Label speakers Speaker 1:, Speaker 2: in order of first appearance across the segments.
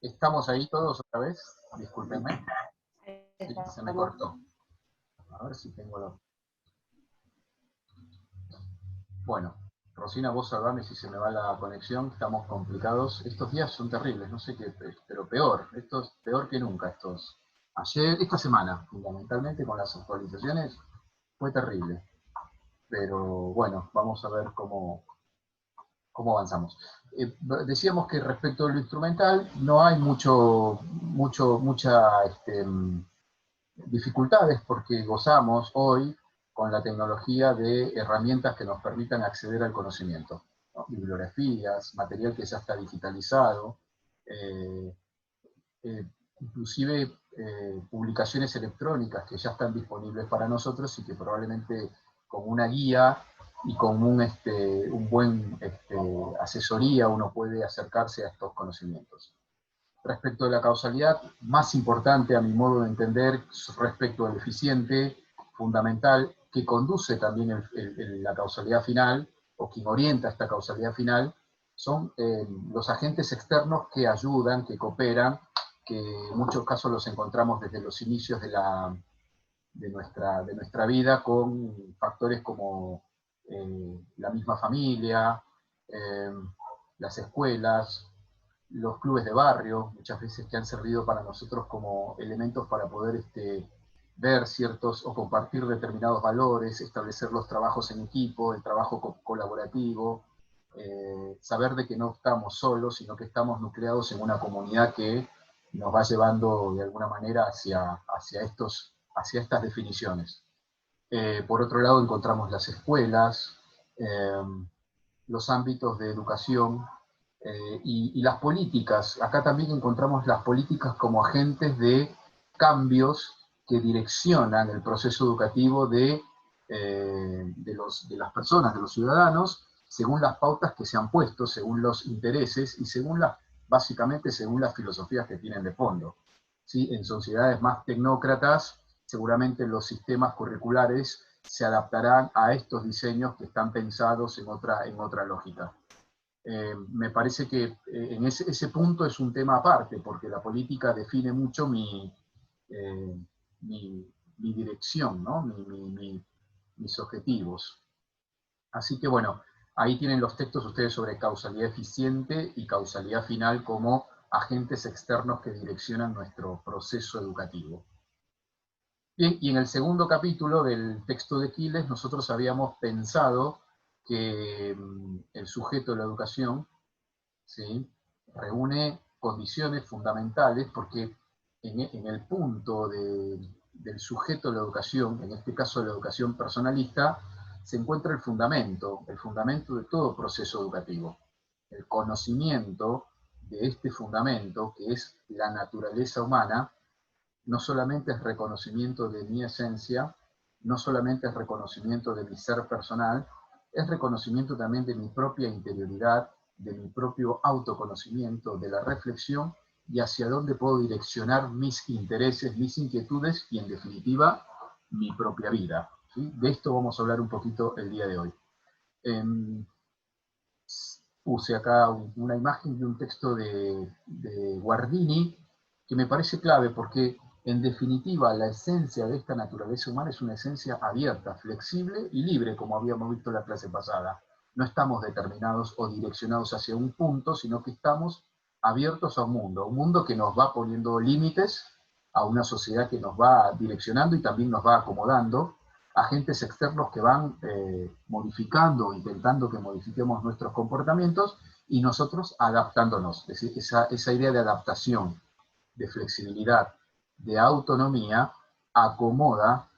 Speaker 1: ¿Estamos ahí todos otra vez? Discúlpenme, sí, se me
Speaker 2: Estamos.
Speaker 1: cortó. A ver si tengo la... Bueno, Rosina, vos salvame si se me va la conexión, estamos complicados. Estos días son terribles, no sé qué, pero peor, esto es peor que nunca. Esta semana, fundamentalmente con las actualizaciones, fue terrible. Pero bueno, vamos a ver cómo avanzamos. Decíamos que respecto a lo instrumental no hay mucha dificultades porque gozamos hoy con la tecnología de herramientas que nos permitan acceder al conocimiento, ¿no? Bibliografías, material que ya está digitalizado, eh, eh, inclusive publicaciones electrónicas que ya están disponibles para nosotros y que probablemente con una guía y con un buen asesoría uno puede acercarse a estos conocimientos. Respecto de la causalidad, más importante a mi modo de entender, respecto al eficiente, fundamental, que conduce también la causalidad final, o quien orienta esta causalidad final, son los agentes externos que ayudan, que cooperan, que en muchos casos los encontramos desde los inicios de nuestra vida con factores como la misma familia, eh, las escuelas, los clubes de barrio, muchas veces que han servido para nosotros como elementos para poder ver ciertos o compartir determinados valores, establecer los trabajos en equipo, el trabajo colaborativo, saber de que no estamos solos, sino que estamos nucleados en una comunidad que nos va llevando de alguna manera hacia estas definiciones. Por otro lado, encontramos las escuelas, eh, los ámbitos de educación y las políticas. Acá también encontramos las políticas como agentes de cambios que direccionan el proceso educativo de las personas, de los ciudadanos, según las pautas que se han puesto, según los intereses y básicamente según las filosofías que tienen de fondo. ¿Sí? En sociedades más tecnócratas, seguramente los sistemas curriculares se adaptarán a estos diseños que están pensados en otra lógica. Me parece que en ese punto es un tema aparte, porque la política define mucho eh, mi dirección, ¿no? Mis objetivos. Así que bueno, ahí tienen los textos ustedes sobre causalidad eficiente y causalidad final como agentes externos que direccionan nuestro proceso educativo. Bien, y en el segundo capítulo del texto de Quiles nosotros habíamos pensado que el sujeto de la educación, ¿sí?, reúne condiciones fundamentales porque en el punto del sujeto de la educación, en este caso de la educación personalista, se encuentra el fundamento de todo proceso educativo. El conocimiento de este fundamento, que es la naturaleza humana, no solamente es reconocimiento de mi esencia, no solamente es reconocimiento de mi ser personal, es reconocimiento también de mi propia interioridad, de mi propio autoconocimiento, de la reflexión y hacia dónde puedo direccionar mis intereses, mis inquietudes y en definitiva mi propia vida. ¿Sí? De esto vamos a hablar un poquito el día de hoy. Puse acá una imagen de un texto de Guardini que me parece clave porque en definitiva la esencia de esta naturaleza humana es una esencia abierta, flexible y libre, como habíamos visto en la clase pasada. No estamos determinados o direccionados hacia un punto, sino que estamos abiertos a un mundo que nos va poniendo límites, a una sociedad que nos va direccionando y también nos va acomodando, agentes externos que van modificando o intentando que modifiquemos nuestros comportamientos y nosotros adaptándonos. Es decir, esa idea de adaptación, de flexibilidad, de autonomía, acomoda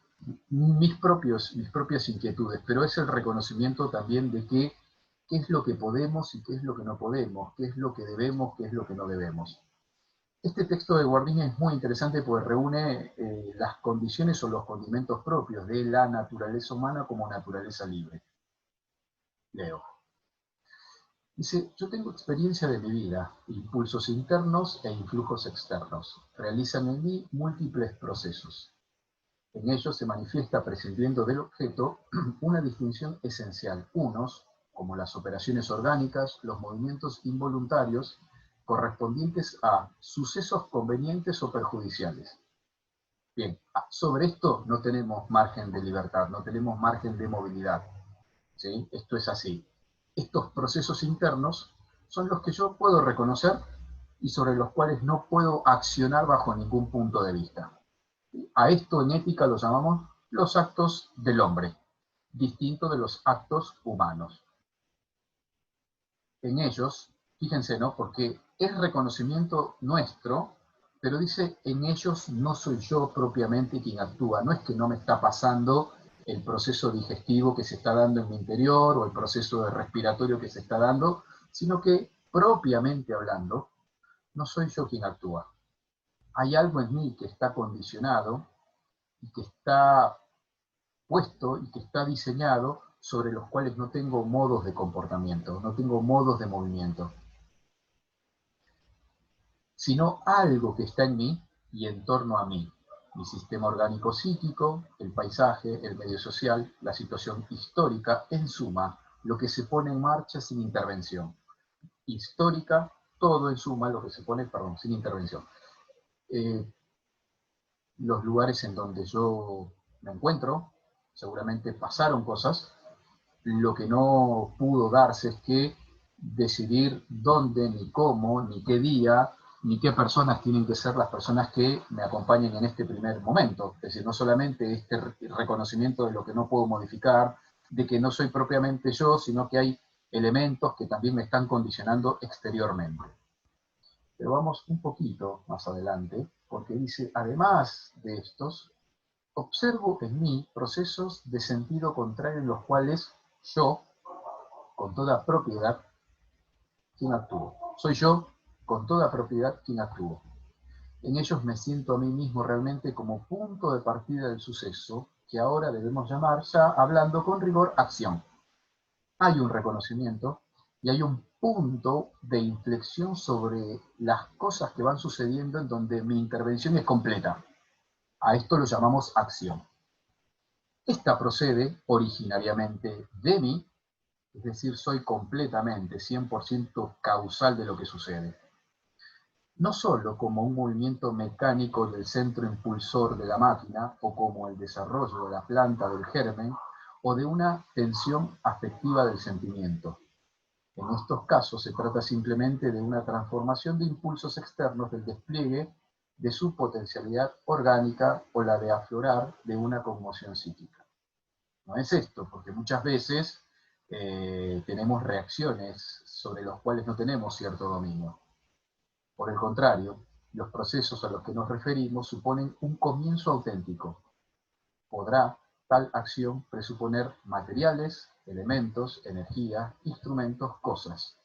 Speaker 1: mis propias inquietudes, pero es el reconocimiento también de qué es lo que podemos y qué es lo que no podemos, qué es lo que debemos, qué es lo que no debemos. Este texto de Guardini es muy interesante porque reúne las condiciones o los condimentos propios de la naturaleza humana como naturaleza libre. Leo. Dice, yo tengo experiencia de mi vida, impulsos internos e influjos externos. Realizan en mí múltiples procesos. En ellos se manifiesta, prescindiendo del objeto, una distinción esencial. Unos, como las operaciones orgánicas, los movimientos involuntarios, correspondientes a sucesos convenientes o perjudiciales. Bien, sobre esto no tenemos margen de libertad, no tenemos margen de movilidad, ¿sí? Esto es así. Estos procesos internos son los que yo puedo reconocer y sobre los cuales no puedo accionar bajo ningún punto de vista. A esto en ética lo llamamos los actos del hombre, distinto de los actos humanos. En ellos, fíjense, ¿no? Porque es reconocimiento nuestro, pero dice, en ellos no soy yo propiamente quien actúa. No es que no me está pasando el proceso digestivo que se está dando en mi interior o el proceso respiratorio que se está dando, sino que propiamente hablando, no soy yo quien actúa. Hay algo en mí que está condicionado y que está puesto y que está diseñado sobre los cuales no tengo modos de comportamiento, no tengo modos de movimiento, sino algo que está en mí y en torno a mí. Mi sistema orgánico psíquico, el paisaje, el medio social, la situación histórica, en suma, lo que se pone en marcha sin intervención. Histórica, todo en suma, lo que se pone, perdón, sin intervención. Los lugares en donde yo me encuentro, seguramente pasaron cosas. Lo que no pudo darse es que decidir dónde, ni cómo, ni qué día, ni qué personas tienen que ser las personas que me acompañen en este primer momento. Es decir, no solamente este reconocimiento de lo que no puedo modificar, de que no soy propiamente yo, sino que hay elementos que también me están condicionando exteriormente. Pero vamos un poquito más adelante, porque dice, además de estos, observo en mí procesos de sentido contrario en los cuales yo, con toda propiedad, quien actúo. Soy yo, con toda propiedad, quien actúo. En ellos me siento a mí mismo realmente como punto de partida del suceso, que ahora debemos llamar, ya hablando con rigor, acción. Hay un reconocimiento y hay un punto de inflexión sobre las cosas que van sucediendo en donde mi intervención es completa. A esto lo llamamos acción. Esta procede originariamente de mí, es decir, soy completamente 100% causal de lo que sucede. No solo como un movimiento mecánico del centro impulsor de la máquina o como el desarrollo de la planta del germen o de una tensión afectiva del sentimiento. En estos casos se trata simplemente de una transformación de impulsos externos del despliegue de su potencialidad orgánica o la de aflorar de una conmoción psíquica. No es esto, porque muchas veces tenemos reacciones sobre las cuales no tenemos cierto dominio. Por el contrario, los procesos a los que nos referimos suponen un comienzo auténtico. Podrá tal acción presuponer materiales, elementos, energía, instrumentos, cosas.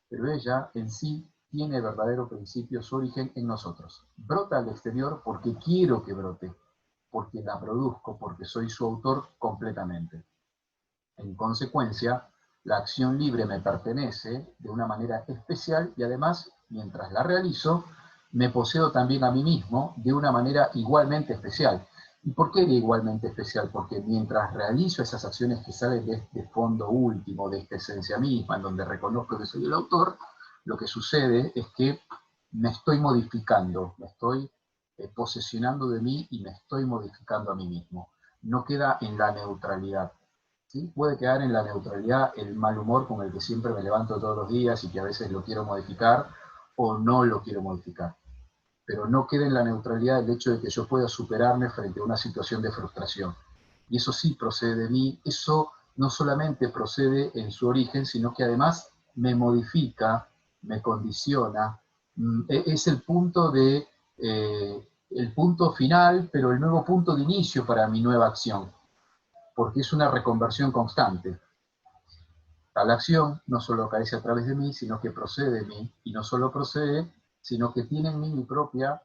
Speaker 1: Pero ella en sí tiene verdadero principio, su origen en nosotros. Brota al exterior porque quiero que brote, porque la produzco, porque soy su autor completamente. En consecuencia, la acción libre me pertenece de una manera especial y además, mientras la realizo, me poseo también a mí mismo de una manera igualmente especial. ¿Y por qué de igualmente especial? Porque mientras realizo esas acciones que salen de este fondo último, de esta esencia misma, en donde reconozco que soy el autor, lo que sucede es que me estoy modificando, me estoy posesionando de mí y me estoy modificando a mí mismo. No queda en la neutralidad. ¿Sí? Puede quedar en la neutralidad el mal humor con el que siempre me levanto todos los días y que a veces lo quiero modificar o no lo quiero modificar. Pero no queda en la neutralidad el hecho de que yo pueda superarme frente a una situación de frustración. Y eso sí procede de mí, eso no solamente procede en su origen, sino que además me modifica, me condiciona. Es el punto el punto final, pero el nuevo punto de inicio para mi nueva acción, porque es una reconversión constante. Tal acción no solo aparece a través de mí, sino que procede de mí, y no solo procede, sino que tiene en mí mi propia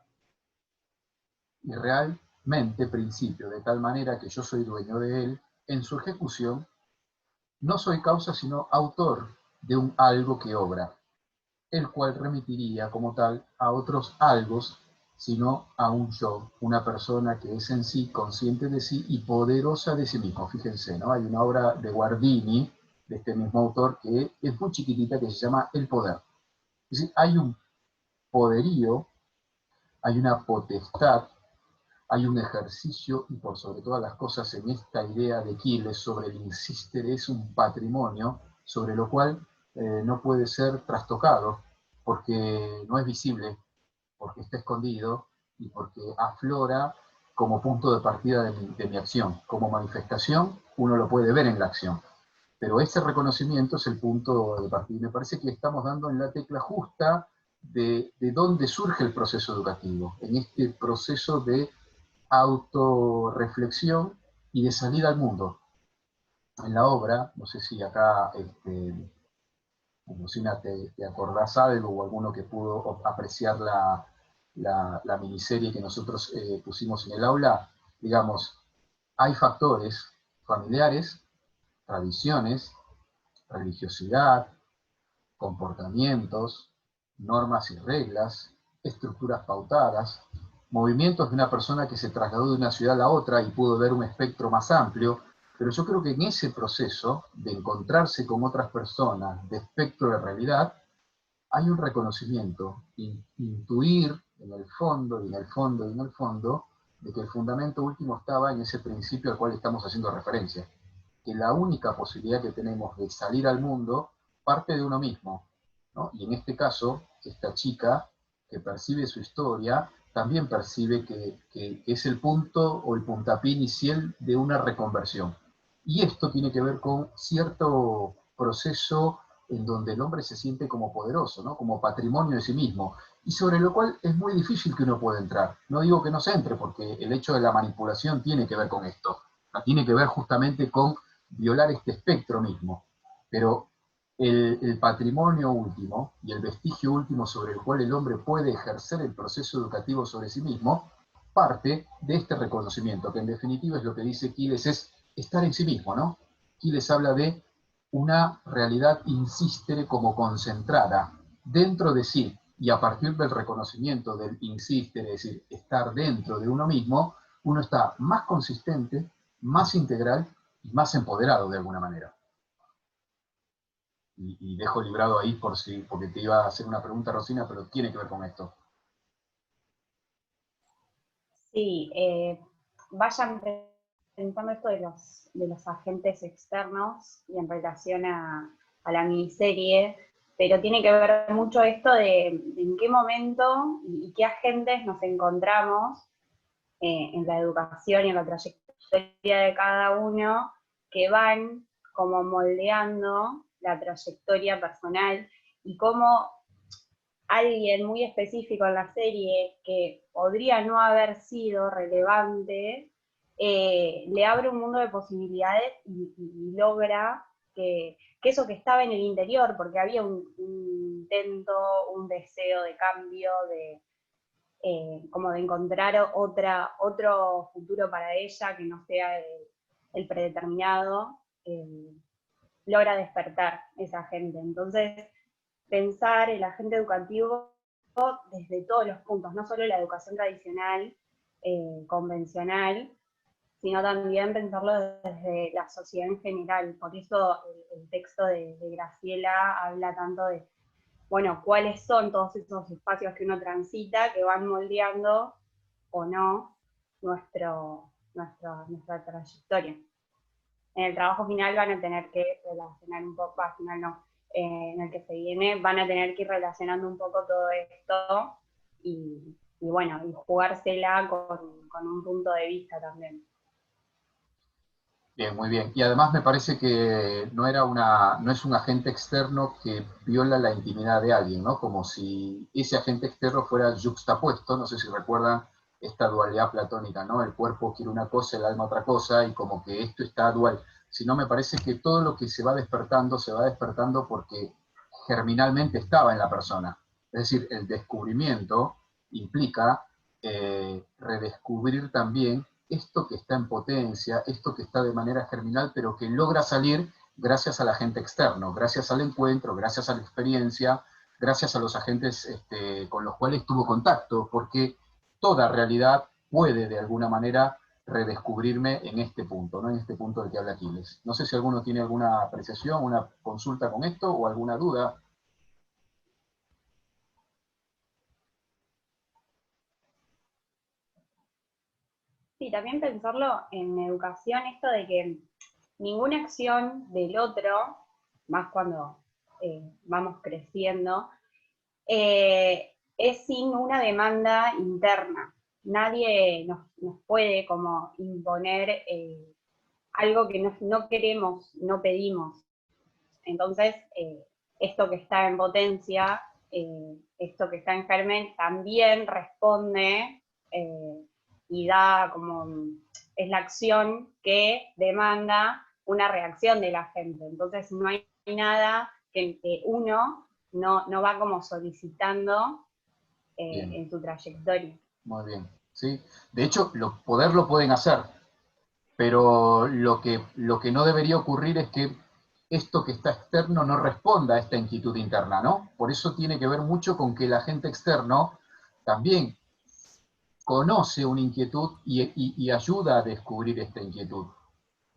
Speaker 1: y realmente principio, de tal manera que yo soy dueño de él. En su ejecución no soy causa, sino autor de un algo que obra, el cual remitiría como tal a otros algos, sino a un yo, una persona que es en sí consciente de sí y poderosa de sí mismo. Fíjense, ¿no? Hay una obra de Guardini, de este mismo autor, que es muy chiquitita, que se llama El Poder. Es decir, hay un poderío, hay una potestad, hay un ejercicio, y por sobre todas las cosas en esta idea de Quiles sobre el insistere es un patrimonio sobre lo cual no puede ser trastocado, porque no es visible, porque está escondido y porque aflora como punto de partida de mi acción. Como manifestación, uno lo puede ver en la acción. Pero ese reconocimiento es el punto de partida. Me parece que estamos dando en la tecla justa de dónde surge el proceso educativo, en este proceso de autorreflexión y de salida al mundo. En la obra, no sé si acá, Lucina, te acordás algo o alguno que pudo apreciar la miniserie que nosotros pusimos en el aula, digamos, hay factores familiares, tradiciones, religiosidad, comportamientos, normas y reglas, estructuras pautadas, movimientos de una persona que se trasladó de una ciudad a la otra y pudo ver un espectro más amplio, pero yo creo que en ese proceso de encontrarse con otras personas de espectro de realidad, hay un reconocimiento, intuir en el fondo, y en el fondo, y en el fondo, de que el fundamento último estaba en ese principio al cual estamos haciendo referencia, que la única posibilidad que tenemos de salir al mundo parte de uno mismo, ¿no? Y en este caso, esta chica que percibe su historia, también percibe que es el punto o el puntapié inicial de una reconversión. Y esto tiene que ver con cierto proceso en donde el hombre se siente como poderoso, ¿no? Como patrimonio de sí mismo, y sobre lo cual es muy difícil que uno pueda entrar. No digo que no se entre, porque el hecho de la manipulación tiene que ver con esto, tiene que ver justamente con violar este espectro mismo, pero el patrimonio último y el vestigio último sobre el cual el hombre puede ejercer el proceso educativo sobre sí mismo, parte de este reconocimiento, que en definitiva es lo que dice Quiles, es estar en sí mismo, ¿no? Quiles habla de una realidad insistere como concentrada dentro de sí, y a partir del reconocimiento del insistere, es decir, estar dentro de uno mismo, uno está más consistente, más integral y más empoderado de alguna manera. Y dejo librado ahí porque te iba a hacer una pregunta, Rosina, pero tiene que ver con esto.
Speaker 2: Sí, vayan pensando esto de los agentes externos y en relación a la miniserie, pero tiene que ver mucho esto de en qué momento y qué agentes nos encontramos en la educación y en la trayectoria de cada uno que van como moldeando la trayectoria personal y cómo alguien muy específico en la serie que podría no haber sido relevante, le abre un mundo de posibilidades y logra que eso que estaba en el interior, porque había un intento, un deseo de cambio, como de encontrar otro futuro para ella que no sea el predeterminado, logra despertar esa gente. Entonces, pensar el agente educativo desde todos los puntos, no solo la educación tradicional, convencional, sino también pensarlo desde la sociedad en general. Por eso el texto de Graciela habla tanto de, bueno, cuáles son todos esos espacios que uno transita que van moldeando o no nuestra trayectoria. En el trabajo final van a tener que relacionar un poco, al final no, en el que se viene, van a tener que ir relacionando un poco todo esto y bueno, y jugársela con un punto de vista también.
Speaker 1: Bien, muy bien. Y además me parece que no es un agente externo que viola la intimidad de alguien, ¿no? Como si ese agente externo fuera yuxtapuesto, no sé si recuerdan esta dualidad platónica, ¿no? El cuerpo quiere una cosa, el alma otra cosa, y como que esto está dual. Sino me parece que todo lo que se va despertando porque germinalmente estaba en la persona. Es decir, el descubrimiento implica redescubrir también esto que está en potencia, esto que está de manera germinal, pero que logra salir gracias al agente externo, gracias al encuentro, gracias a la experiencia, gracias a los agentes con los cuales tuvo contacto, porque toda realidad puede de alguna manera redescubrirme en este punto, ¿no? En este punto del que habla Quiles. No sé si alguno tiene alguna apreciación, una consulta con esto o alguna duda.
Speaker 2: también pensarlo en educación, esto de que ninguna acción del otro, más cuando vamos creciendo, es sin una demanda interna. Nadie nos puede como imponer algo que no queremos, no pedimos. Entonces, esto que está en potencia, esto que está en germen, también responde y da como, es la acción que demanda una reacción de la gente. Entonces, no hay nada que uno no va como solicitando en su trayectoria.
Speaker 1: Muy bien, ¿sí? De hecho, poder lo pueden hacer, pero lo que no debería ocurrir es que esto que está externo no responda a esta inquietud interna, ¿no? Por eso tiene que ver mucho con que el agente externo también conoce una inquietud y ayuda a descubrir esta inquietud,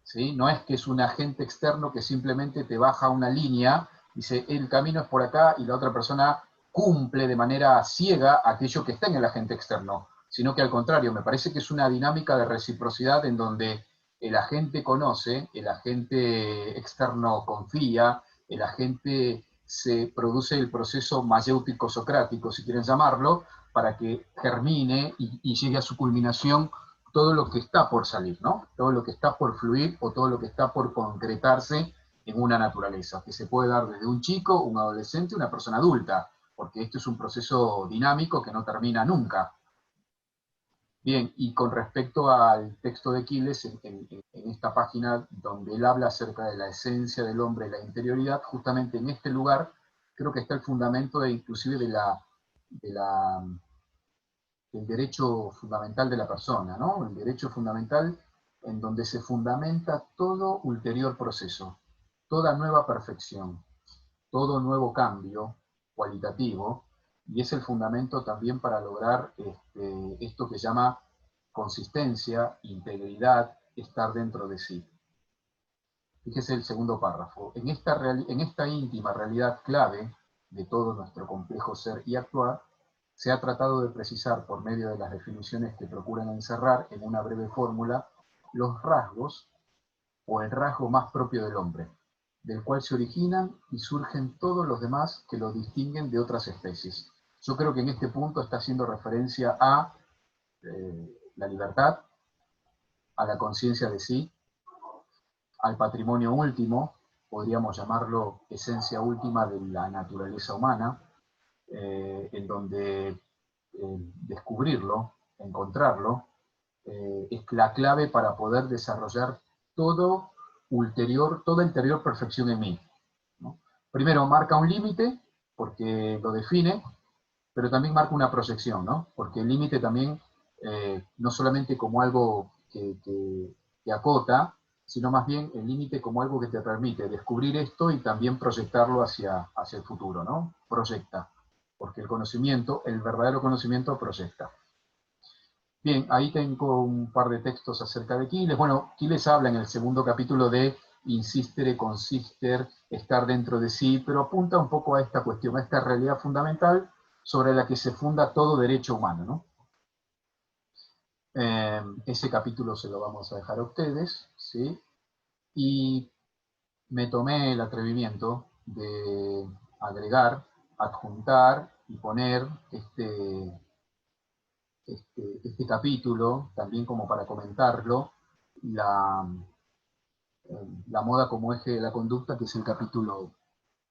Speaker 1: ¿sí? No es que es un agente externo que simplemente te baja una línea, dice, el camino es por acá, y la otra persona cumple de manera ciega aquello que está en el agente externo, sino que al contrario, me parece que es una dinámica de reciprocidad en donde el agente conoce, el agente externo confía, el agente se produce el proceso mayéutico-socrático, si quieren llamarlo, para que germine y llegue a su culminación todo lo que está por salir, ¿no? Todo lo que está por fluir o todo lo que está por concretarse en una naturaleza, que se puede dar desde un chico, un adolescente, una persona adulta, porque esto es un proceso dinámico que no termina nunca. Bien, y con respecto al texto de Quiles, en esta página donde él habla acerca de la esencia del hombre y la interioridad, justamente en este lugar creo que está el fundamento inclusive del derecho fundamental de la persona, ¿no? El derecho fundamental en donde se fundamenta todo ulterior proceso, toda nueva perfección, todo nuevo cambio cualitativo, y es el fundamento también para lograr esto que llama consistencia, integridad, estar dentro de sí. Fíjese el segundo párrafo. En esta íntima realidad clave de todo nuestro complejo ser y actuar, se ha tratado de precisar por medio de las definiciones que procuran encerrar en una breve fórmula los rasgos o el rasgo más propio del hombre, del cual se originan y surgen todos los demás que lo distinguen de otras especies. Yo creo que en este punto está haciendo referencia a la libertad, a la conciencia de sí, al patrimonio último, podríamos llamarlo esencia última de la naturaleza humana, en donde descubrirlo, encontrarlo, es la clave para poder desarrollar toda interior perfección en mí, ¿no? Primero marca un límite, porque lo define, pero también marca una proyección, ¿no? Porque el límite también, no solamente como algo que acota, sino más bien el límite como algo que te permite descubrir esto y también proyectarlo hacia el futuro, ¿no? Proyecta, porque el conocimiento, el verdadero conocimiento proyecta. Bien, ahí tengo un par de textos acerca de Quiles. Bueno, Quiles habla en el segundo capítulo de insistere, consister, estar dentro de sí, pero apunta un poco a esta cuestión, a esta realidad fundamental sobre la que se funda todo derecho humano, ¿no? Ese capítulo se lo vamos a dejar a ustedes, ¿sí? Y me tomé el atrevimiento de agregar, adjuntar y poner este capítulo, también como para comentarlo, la, la moda como eje de la conducta, que es el capítulo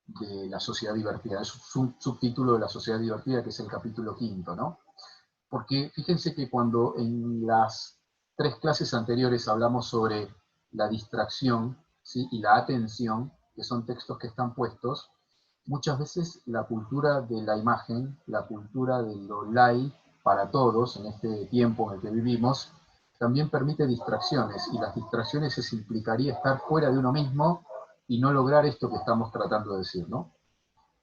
Speaker 1: de la sociedad divertida. Es un subtítulo de la sociedad divertida, que es el capítulo 5, ¿no? Porque fíjense que cuando en las 3 clases anteriores hablamos sobre la distracción, ¿sí? Y la atención, que son textos que están puestos, muchas veces la cultura de la imagen, la cultura de lo light para todos en este tiempo en el que vivimos, también permite distracciones, y las distracciones implicaría estar fuera de uno mismo y no lograr esto que estamos tratando de decir, ¿no?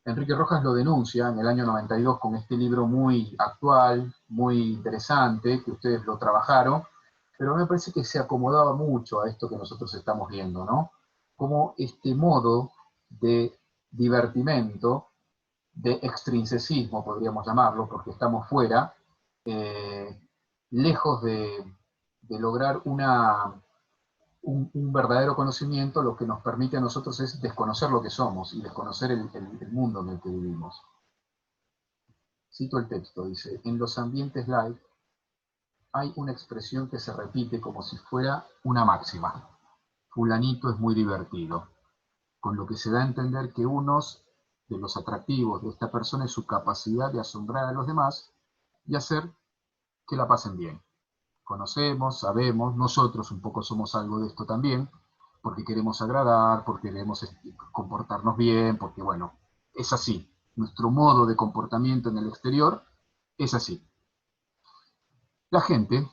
Speaker 1: Enrique Rojas lo denuncia en el año 92 con este libro muy actual, muy interesante, que ustedes lo trabajaron, pero me parece que se acomodaba mucho a esto que nosotros estamos viendo, ¿no? Como este modo de divertimento, de extrinsecismo, podríamos llamarlo, porque estamos fuera, lejos de lograr un verdadero conocimiento, lo que nos permite a nosotros es desconocer lo que somos y desconocer el mundo en el que vivimos. Cito el texto, dice: en los ambientes live hay una expresión que se repite como si fuera una máxima. Fulanito es muy divertido. Con lo que se da a entender que unos de los atractivos de esta persona es su capacidad de asombrar a los demás y hacer que la pasen bien. Conocemos, sabemos, nosotros un poco somos algo de esto también, porque queremos agradar, porque queremos comportarnos bien, porque bueno, es así. Nuestro modo de comportamiento en el exterior es así. La gente,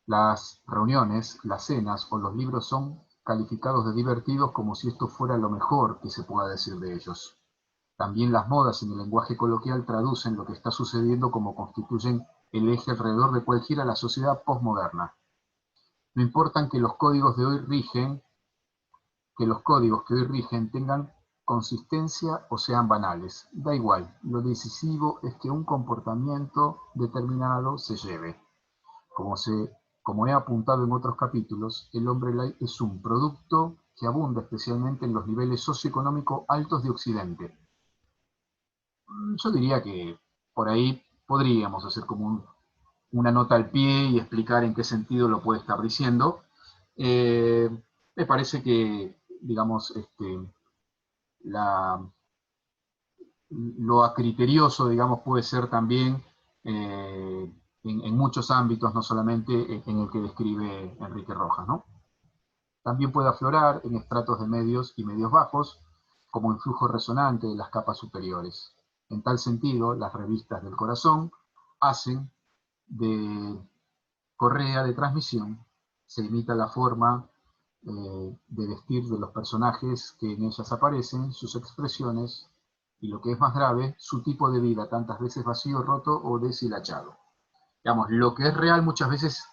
Speaker 1: las reuniones, las cenas o los libros son calificados de divertidos como si esto fuera lo mejor que se pueda decir de ellos. También las modas en el lenguaje coloquial traducen lo que está sucediendo como constituyen el eje alrededor del cual gira la sociedad postmoderna. No importa que los códigos que hoy rigen tengan consistencia o sean banales. Da igual, lo decisivo es que un comportamiento determinado se lleve. Como he apuntado en otros capítulos, el hombre light es un producto que abunda especialmente en los niveles socioeconómicos altos de Occidente. Yo diría que por ahí podríamos hacer como una nota al pie y explicar en qué sentido lo puede estar diciendo. Me parece que, digamos, lo acriterioso, digamos, puede ser también en muchos ámbitos, no solamente en el que describe Enrique Rojas, ¿no? También puede aflorar en estratos de medios y medios bajos, como influjo resonante de las capas superiores. En tal sentido, las revistas del corazón hacen de correa de transmisión, se imita la forma de vestir de los personajes que en ellas aparecen, sus expresiones y, lo que es más grave, su tipo de vida, tantas veces vacío, roto o deshilachado. Digamos, lo que es real muchas veces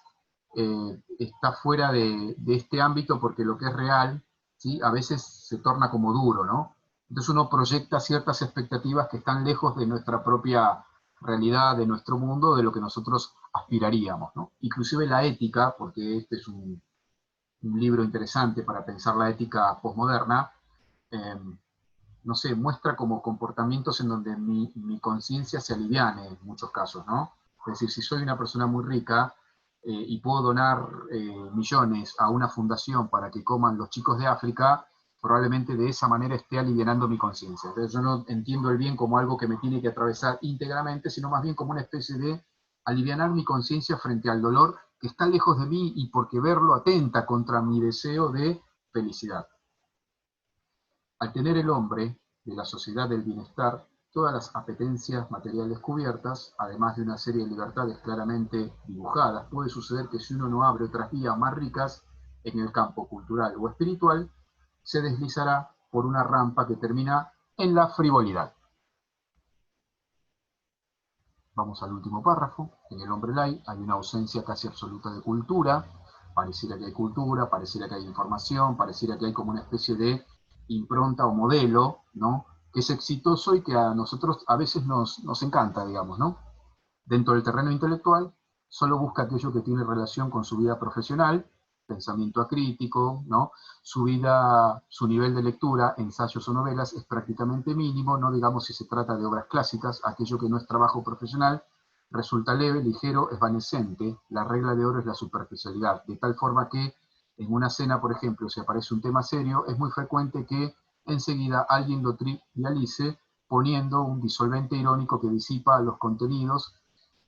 Speaker 1: está fuera de este ámbito, porque lo que es real, ¿sí?, a veces se torna como duro, ¿no? Entonces uno proyecta ciertas expectativas que están lejos de nuestra propia realidad, de nuestro mundo, de lo que nosotros aspiraríamos, ¿no? Inclusive la ética, porque este es un libro interesante para pensar la ética posmoderna, no sé, muestra como comportamientos en donde mi conciencia se aliviane en muchos casos, ¿no? Es decir, si soy una persona muy rica y puedo donar millones a una fundación para que coman los chicos de África, probablemente de esa manera esté alivianando mi conciencia. Entonces yo no entiendo el bien como algo que me tiene que atravesar íntegramente, sino más bien como una especie de alivianar mi conciencia frente al dolor que está lejos de mí, y porque verlo atenta contra mi deseo de felicidad. Al tener el hombre de la sociedad del bienestar todas las apetencias materiales cubiertas, además de una serie de libertades claramente dibujadas, puede suceder que si uno no abre otras vías más ricas en el campo cultural o espiritual, se deslizará por una rampa que termina en la frivolidad. Vamos al último párrafo. En el hombre light hay una ausencia casi absoluta de cultura. Pareciera que hay cultura, pareciera que hay información, pareciera que hay como una especie de impronta o modelo, ¿no?, que es exitoso y que a nosotros a veces nos encanta, digamos, ¿no? Dentro del terreno intelectual, solo busca aquello que tiene relación con su vida profesional, pensamiento acrítico, ¿no? Su nivel de lectura, ensayos o novelas, es prácticamente mínimo, no digamos si se trata de obras clásicas. Aquello que no es trabajo profesional resulta leve, ligero, esvanecente. La regla de oro es la superficialidad, de tal forma que en una cena, por ejemplo, si aparece un tema serio, es muy frecuente que enseguida alguien lo trivialice poniendo un disolvente irónico que disipa los contenidos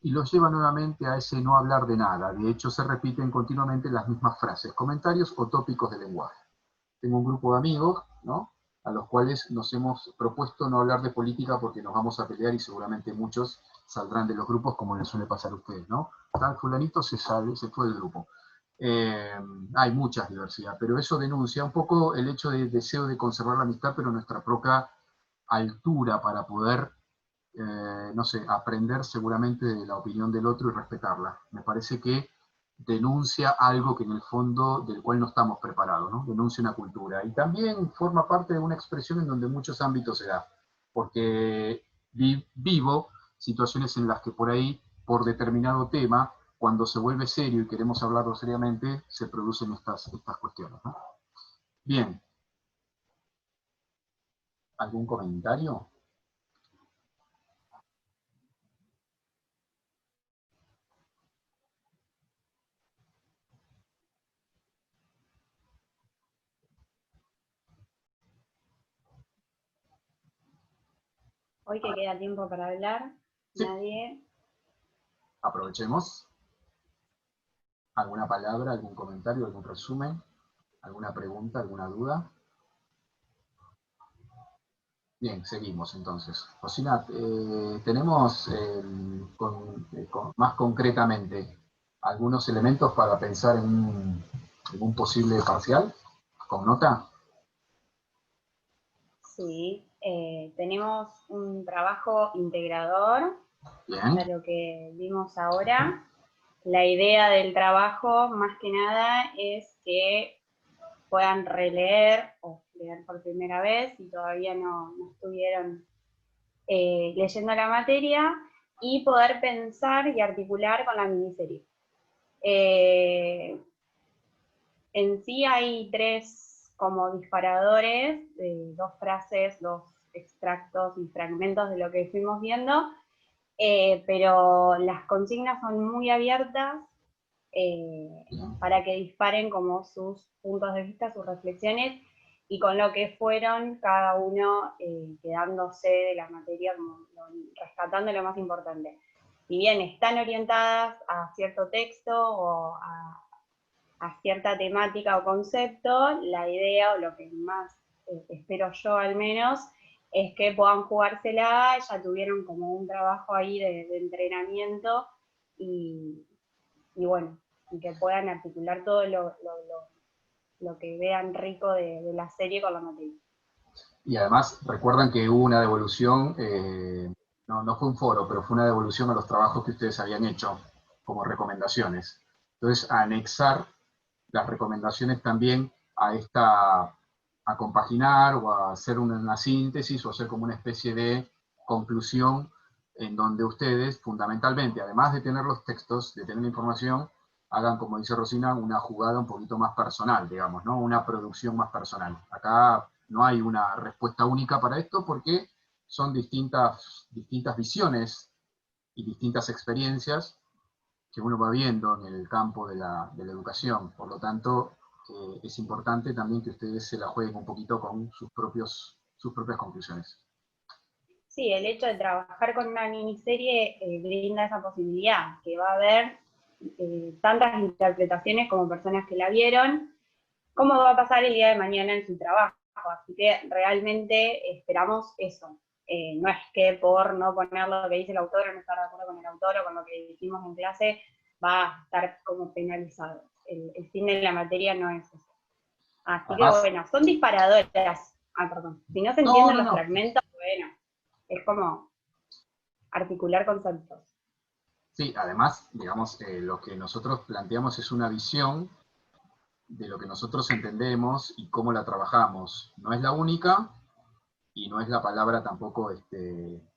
Speaker 1: y los lleva nuevamente a ese no hablar de nada. De hecho, se repiten continuamente las mismas frases, comentarios o tópicos de lenguaje. Tengo un grupo de amigos, ¿no?, a los cuales nos hemos propuesto no hablar de política porque nos vamos a pelear y seguramente muchos saldrán de los grupos, como les suele pasar a ustedes, ¿no? Tal fulanito se fue del grupo. Hay mucha diversidad, pero eso denuncia un poco el hecho de deseo de conservar la amistad, pero nuestra propia altura para poder, no sé, aprender seguramente de la opinión del otro y respetarla. Me parece que denuncia algo que en el fondo del cual no estamos preparados, ¿no? Denuncia una cultura. Y también forma parte de una expresión en donde en muchos ámbitos se da, porque vivo situaciones en las que por ahí, por determinado tema, cuando se vuelve serio y queremos hablarlo seriamente, se producen estas cuestiones, ¿no? Bien. ¿Algún comentario?
Speaker 2: Hoy que queda tiempo para hablar,
Speaker 1: Sí.
Speaker 2: nadie...
Speaker 1: Aprovechemos. ¿Alguna palabra, algún comentario, algún resumen? ¿Alguna pregunta, alguna duda? Bien, seguimos entonces. Rosina, tenemos más concretamente algunos elementos para pensar en un posible parcial con nota.
Speaker 2: Sí, tenemos un trabajo integrador
Speaker 1: Bien.
Speaker 2: para lo que vimos ahora. La idea del trabajo, más que nada, es que puedan releer o leer por primera vez si todavía no estuvieron leyendo la materia y poder pensar y articular con la miniserie. En sí hay 3 como disparadores, dos frases, 2 extractos y fragmentos de lo que fuimos viendo, pero las consignas son muy abiertas para que disparen como sus puntos de vista, sus reflexiones, y con lo que fueron cada uno quedándose de la materia, como rescatando lo más importante. Si bien están orientadas a cierto texto o a cierta temática o concepto, la idea, o lo que más espero yo al menos, es que puedan jugársela, ya tuvieron como un trabajo ahí de entrenamiento, y bueno, y que puedan articular todo lo que vean rico de la serie con la materia.
Speaker 1: Y además, recuerdan que hubo una devolución, no fue un foro, pero fue una devolución a los trabajos que ustedes habían hecho como recomendaciones. Entonces, anexar las recomendaciones también a compaginar o a hacer una síntesis o hacer como una especie de conclusión en donde ustedes, fundamentalmente, además de tener los textos, de tener la información, hagan, como dice Rosina, una jugada un poquito más personal, digamos, ¿no? Una producción más personal. Acá no hay una respuesta única para esto porque son distintas visiones y distintas experiencias que uno va viendo en el campo de la educación. Por lo tanto, es importante también que ustedes se la jueguen un poquito con sus propias conclusiones.
Speaker 2: Sí, el hecho de trabajar con una miniserie brinda esa posibilidad, que va a haber tantas interpretaciones como personas que la vieron, cómo va a pasar el día de mañana en su trabajo. Así que realmente esperamos eso. No es que por no poner lo que dice el autor o no estar de acuerdo con el autor o con lo que dijimos en clase, va a estar como penalizado. El fin de la materia no es eso. Así que
Speaker 1: Además,
Speaker 2: bueno, son disparadoras. Ah, perdón. Si no se entienden los fragmentos, bueno, es como articular conceptos.
Speaker 1: Sí, además, digamos, lo que nosotros planteamos es una visión de lo que nosotros entendemos y cómo la trabajamos. No es la única y no es la palabra tampoco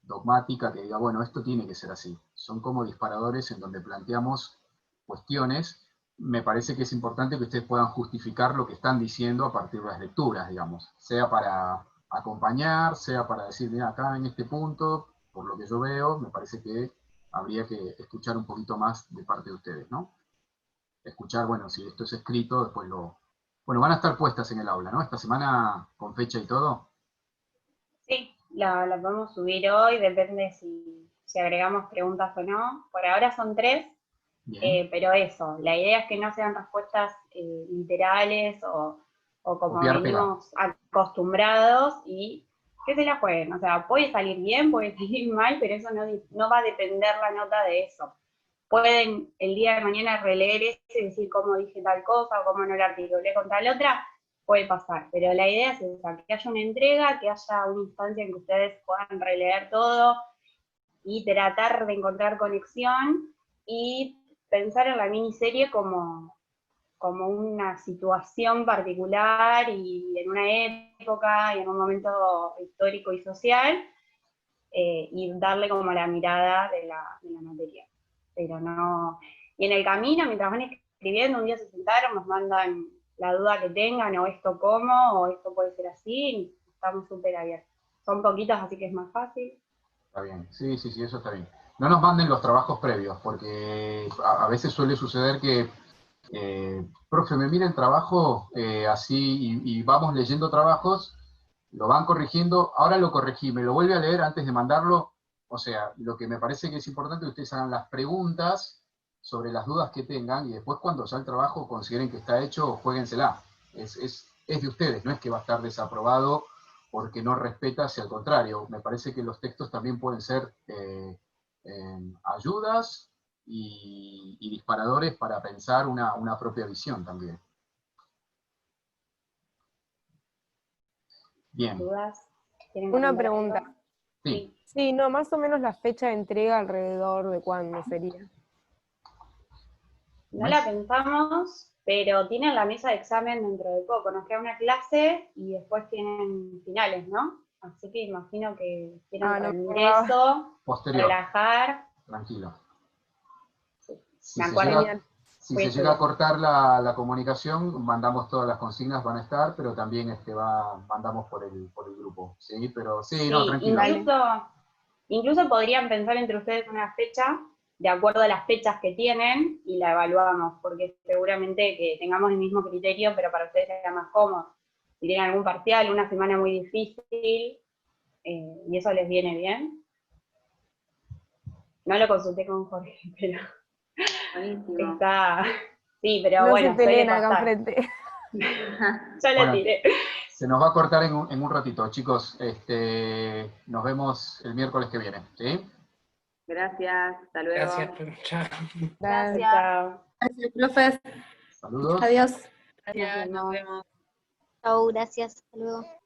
Speaker 1: dogmática que diga, bueno, esto tiene que ser así. Son como disparadores en donde planteamos cuestiones. Me parece que es importante que ustedes puedan justificar lo que están diciendo a partir de las lecturas, digamos, sea para acompañar, sea para decir, mira, acá en este punto, por lo que yo veo, me parece que habría que escuchar un poquito más de parte de ustedes, ¿no? Escuchar, bueno, si esto es escrito, después lo... Bueno, van a estar puestas en el aula, ¿no? Esta semana con fecha y todo.
Speaker 2: Sí, la podemos subir hoy, depende si agregamos preguntas o no. Por ahora son 3, pero eso, la idea es que no sean respuestas literales o como
Speaker 1: Copiártela.
Speaker 2: venimos acostumbrados, y que se la jueguen. O sea, puede salir bien, puede salir mal, pero eso no va a depender la nota de eso. Pueden el día de mañana releer ese y decir cómo dije tal cosa o cómo no la articulé con tal otra, puede pasar, pero la idea es esa, que haya una entrega, que haya una instancia en que ustedes puedan releer todo y tratar de encontrar conexión y pensar en la miniserie como una situación particular y en una época y en un momento histórico y social, y darle como la mirada de la materia. Pero no, Y en el camino, mientras van escribiendo, un día se sentaron, nos mandan la duda que tengan, o esto cómo, o esto puede ser así, estamos súper abiertos. Son poquitos, así que es más fácil.
Speaker 1: Está bien, sí, sí, sí, eso está bien. No nos manden los trabajos previos, porque a veces suele suceder que, profe, me mira el trabajo así y vamos leyendo trabajos, lo van corrigiendo, ahora lo corregí, me lo vuelve a leer antes de mandarlo. O sea, lo que me parece que es importante es que ustedes hagan las preguntas sobre las dudas que tengan y después cuando ya el trabajo consideren que está hecho, juéguensela. Es de ustedes, no es que va a estar desaprobado porque no respeta, hacia el contrario. Me parece que los textos también pueden ser ayudas y disparadores para pensar una propia visión también. Bien.
Speaker 2: ¿Dudas? ¿Quieren
Speaker 3: Una
Speaker 2: comentar
Speaker 3: pregunta.
Speaker 2: algo?
Speaker 1: Sí.
Speaker 3: Sí, no, más o menos la fecha de entrega alrededor de cuándo sería.
Speaker 2: No la pensamos, pero tienen la mesa de examen dentro de poco. Nos queda una clase y después tienen finales, ¿no? Así que imagino que quieren
Speaker 3: no me
Speaker 2: rendir
Speaker 3: acordaba.
Speaker 2: eso,
Speaker 1: Posterior.
Speaker 2: relajar.
Speaker 1: Tranquilo. Si
Speaker 2: Me
Speaker 1: se
Speaker 2: acuerdo.
Speaker 1: llega, si se llega a cortar la comunicación, mandamos todas las consignas, van a estar, pero también mandamos por el grupo. ¿Sí? Pero sí, no, tranquilo.
Speaker 2: Incluso podrían pensar entre ustedes una fecha, de acuerdo a las fechas que tienen, y la evaluamos, porque seguramente que tengamos el mismo criterio, pero para ustedes sea más cómodo. Si tienen algún parcial, una semana muy difícil, y eso les viene bien. No lo consulté con Jorge, pero
Speaker 4: Buenísimo.
Speaker 2: está... Sí, pero
Speaker 3: No
Speaker 2: bueno,
Speaker 3: se peleen
Speaker 2: suele
Speaker 3: acá
Speaker 2: pasar.
Speaker 3: enfrente.
Speaker 2: Ya le
Speaker 1: Bueno,
Speaker 2: tiré.
Speaker 1: se nos va a cortar en un ratito, chicos. Nos vemos el miércoles que viene. ¿Sí?
Speaker 4: Gracias, hasta luego.
Speaker 5: Gracias, chao.
Speaker 3: Gracias.
Speaker 2: Chao.
Speaker 6: Gracias, profes.
Speaker 1: Saludos.
Speaker 6: Adiós.
Speaker 4: Gracias, nos vemos.
Speaker 7: Chau, gracias. Hasta luego.